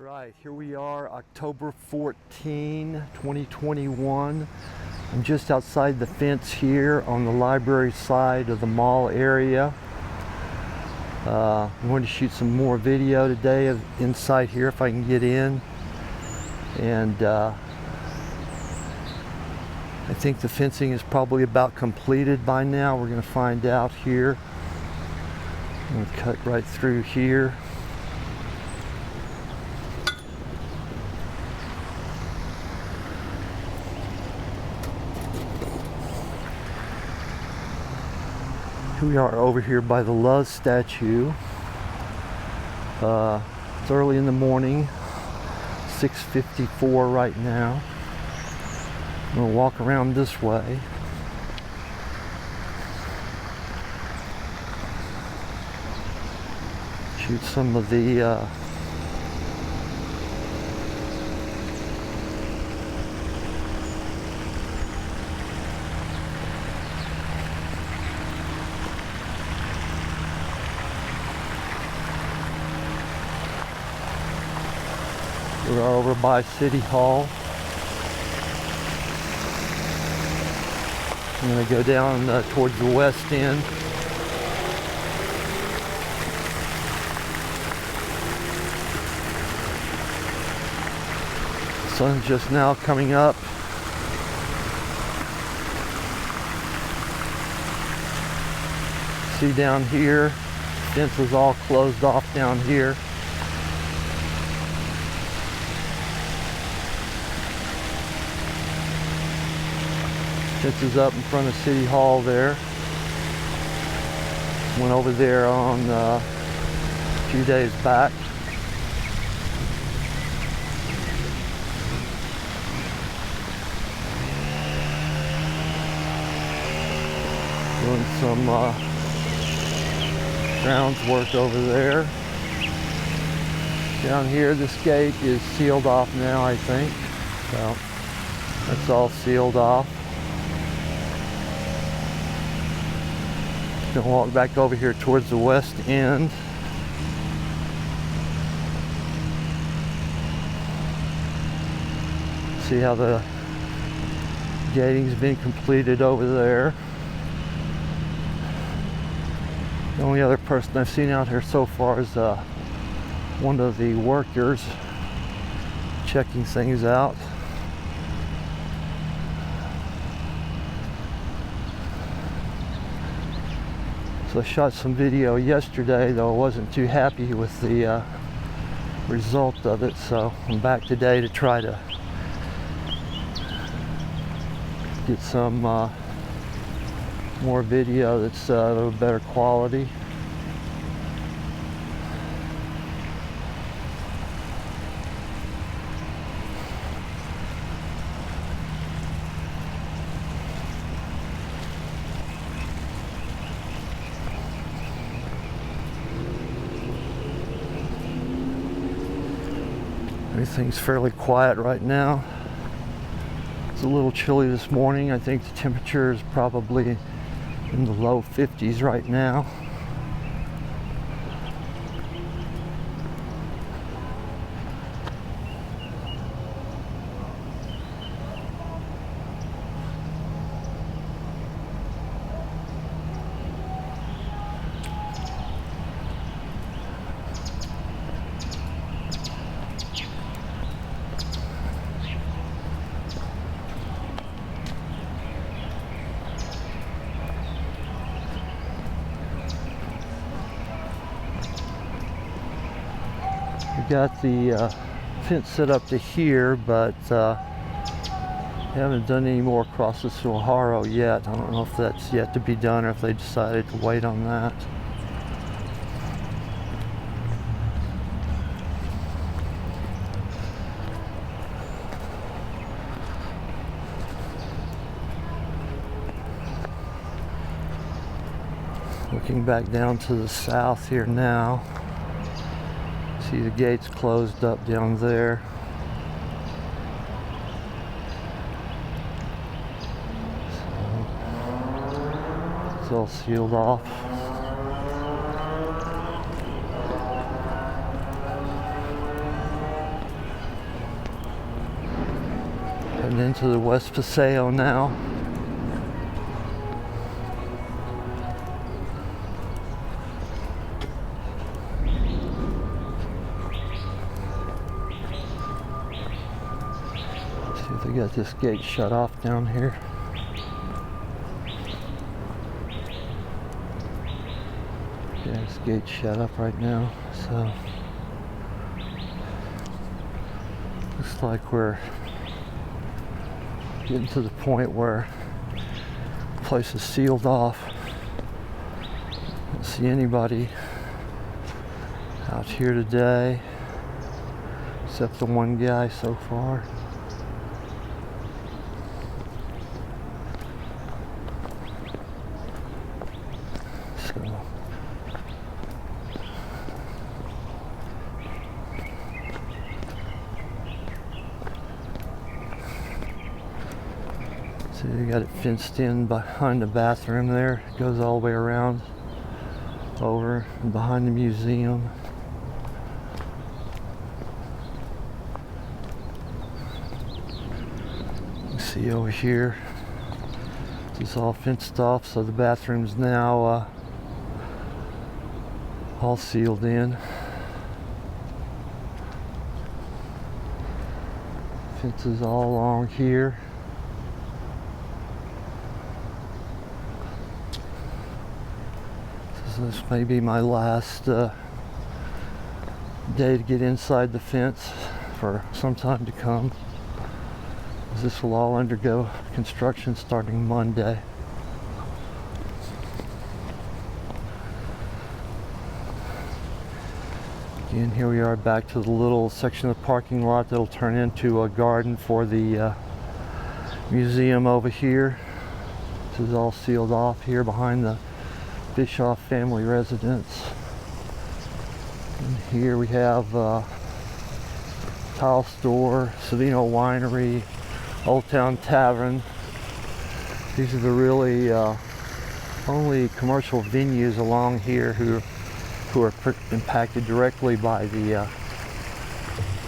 Right, here we are, October 14, 2021. I'm just outside the fence here on the library side of the mall area. I'm going to shoot some more video today of inside here if I can get in. And I think the fencing is probably about completed by now. We're going to find out here. I'm going to cut right through here. We are over here by the Love statue. It's early in the morning, 6:54 right now. I'm gonna walk around this way. Shoot some of the we're over by City Hall. I'm going to go down towards the west end. The sun's just now coming up. See down here, fence is all closed off down here. Fence is up in front of City Hall there. Went over there on a few days back. Doing some grounds work over there. Down here, this gate is sealed off now, I think. So that's all sealed off. Gonna walk back over here towards the west end. See how the gating's been completed over there. The only other person I've seen out here so far is one of the workers checking things out. So I shot some video yesterday, though I wasn't too happy with the result of it, so I'm back today to try to get some more video that's a little better quality. Everything's fairly quiet right now. It's a little chilly this morning. I think the temperature is probably in the low 50s right now. We got the fence set up to here, but haven't done any more across the Sahara yet. I don't know if that's yet to be done or if they decided to wait on that. Looking back down to the south here now. See the gates closed up down there. So it's all sealed off. Getting into the West Paseo now. See if they got this gate shut off down here. Yeah, this gate's shut up right now, so looks like we're getting to the point where the place is sealed off. Don't see anybody out here today except the one guy so far. So you got it fenced in behind the bathroom there. It goes all the way around over and behind the museum. You see over here, it's all fenced off, so the bathroom's now all sealed in. Fences all along here. This may be my last day to get inside the fence for some time to come. This will all undergo construction starting Monday. Again, here we are back to the little section of the parking lot that'll turn into a garden for the museum over here. This is all sealed off here behind the Bischoff family residence. And here we have tile store, Savino Winery, Old Town Tavern. These are the really only commercial venues along here who are impacted directly by the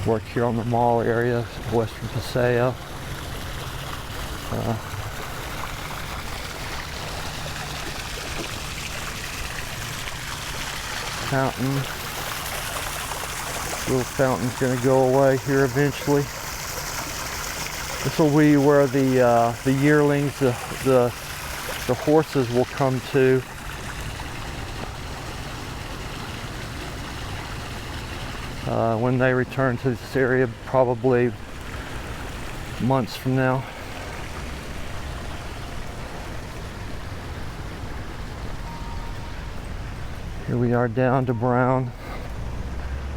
work here on the mall area, Western Paseo. Fountain. Little fountain's going to go away here eventually. This will be where the yearlings, the horses will come to. When they return to this area, probably months from now. Here we are down to Brown.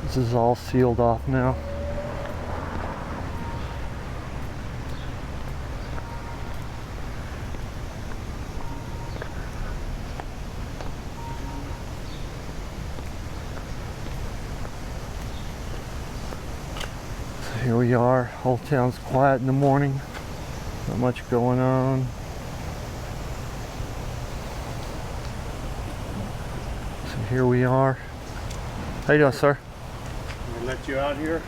This is all sealed off now. So here we are. Old Town's quiet in the morning. Not much going on. Here we are. How you doing, sir? Can I let you out here?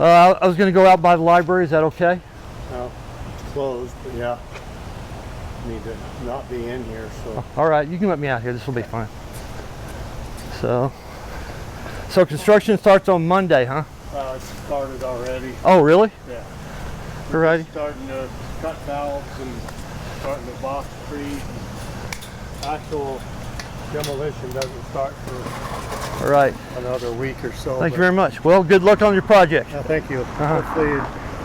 I was going to go out by the library. Is that okay? No, it's closed, but yeah. Need to not be in here, so. All right, you can let me out here. This will be fine. So construction starts on Monday, huh? It started already. Oh, really? Yeah. All right. Starting to cut valves and starting to box trees. Actual demolition doesn't start for All right. another week or so. Thank you very much. Well, good luck on your project. Thank you. Hopefully it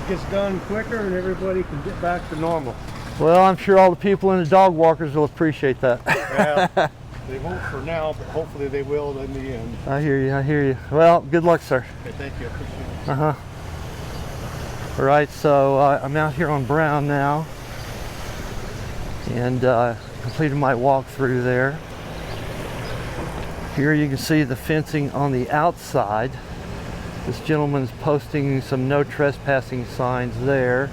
gets done quicker and everybody can get back to normal. Well, I'm sure all the people in the dog walkers will appreciate that. Yeah, they won't for now, but hopefully they will in the end. I hear you. I hear you. Well, good luck, sir. Okay, thank you. Appreciate it. All right, so I'm out here on Brown now, and completed my walk through there. Here you can see the fencing on the outside. This gentleman's posting some no trespassing signs there.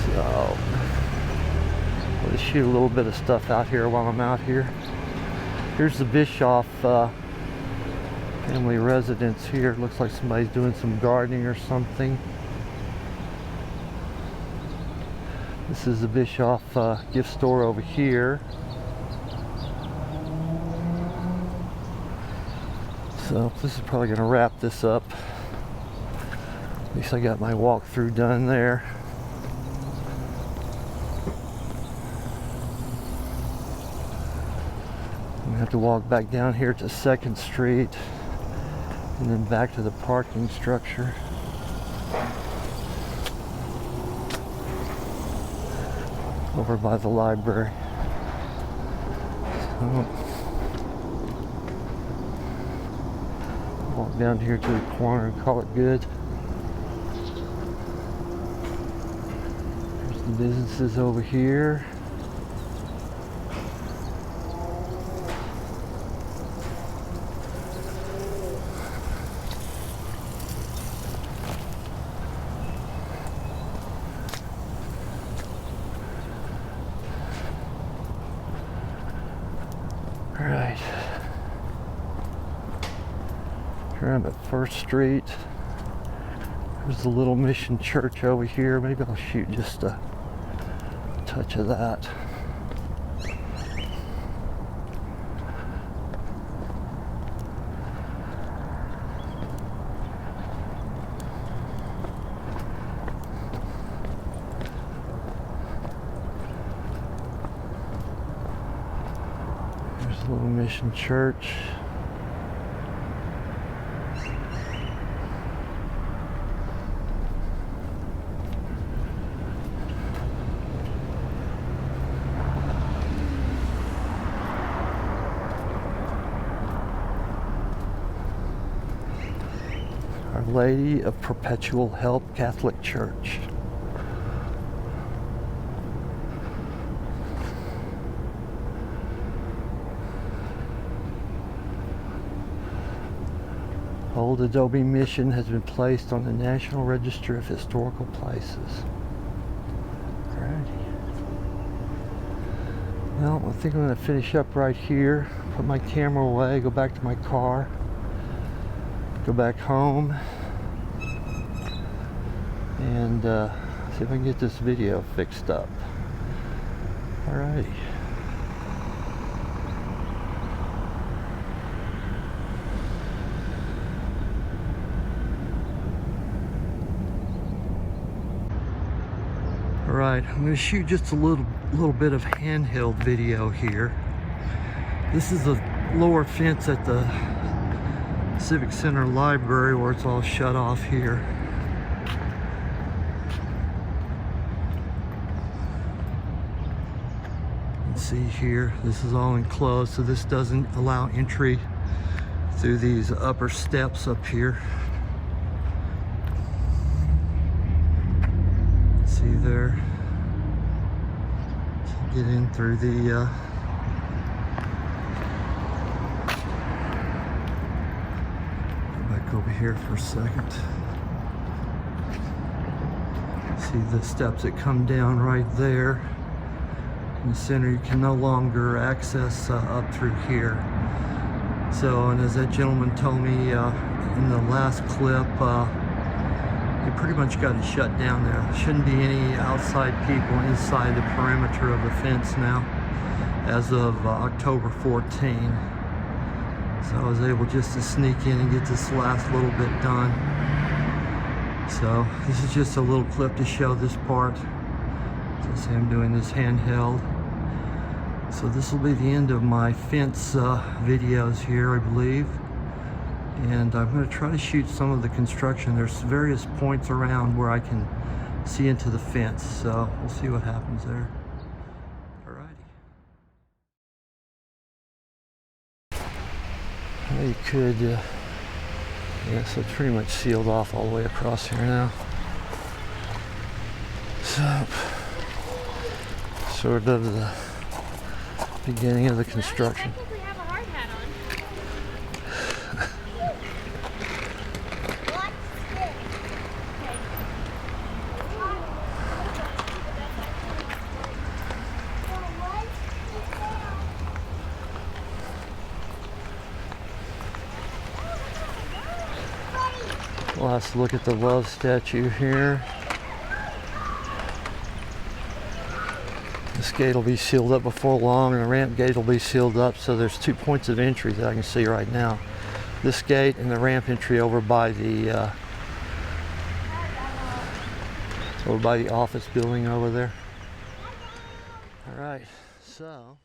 So, I'll just shoot a little bit of stuff out here while I'm out here. Here's the Bischoff family residence here. Looks like somebody's doing some gardening or something. This is the Bischoff gift store over here. So this is probably going to wrap this up. At least I got my walkthrough done there. I'm going to have to walk back down here to 2nd Street and then back to the parking structure. Over by the library. So, walk down here to the corner and call it good. There's the businesses over here. Alright. Here I'm at 1st Street. There's the Little Mission Church over here. Maybe I'll shoot just a touch of that. There's the Little Mission Church. Our Lady of Perpetual Help Catholic Church. Old Adobe Mission has been placed on the National Register of Historical Places. Alrighty. Well, I think I'm going to finish up right here. Put my camera away, go back to my car. Go back home and see if I can get this video fixed up. Alrighty. Alright, I'm going to shoot just a little bit of handheld video here. This is the lower fence at the Civic Center Library where it's all shut off here. You can see here, this is all enclosed, so this doesn't allow entry through these upper steps up here. See there, get in through the over here for a second. See the steps that come down right there in the center. You can no longer access up through here. So, and as that gentleman told me in the last clip, they pretty much got it shut down there. Shouldn't be any outside people inside the perimeter of the fence now as of October 14. So I was able just to sneak in and get this last little bit done. So this is just a little clip to show this part. So see, I'm doing this handheld. So this will be the end of my fence videos here, I believe. And I'm going to try to shoot some of the construction. There's various points around where I can see into the fence. So we'll see what happens there. You could, yeah, so it's pretty much sealed off all the way across here now. So, sort of the beginning of the construction. I think we have a hard hat on. Let's look at the love statue here. This gate will be sealed up before long, and the ramp gate will be sealed up, so there's 2 points of entry that I can see right now. This gate and the ramp entry over by the office building over there. All right, so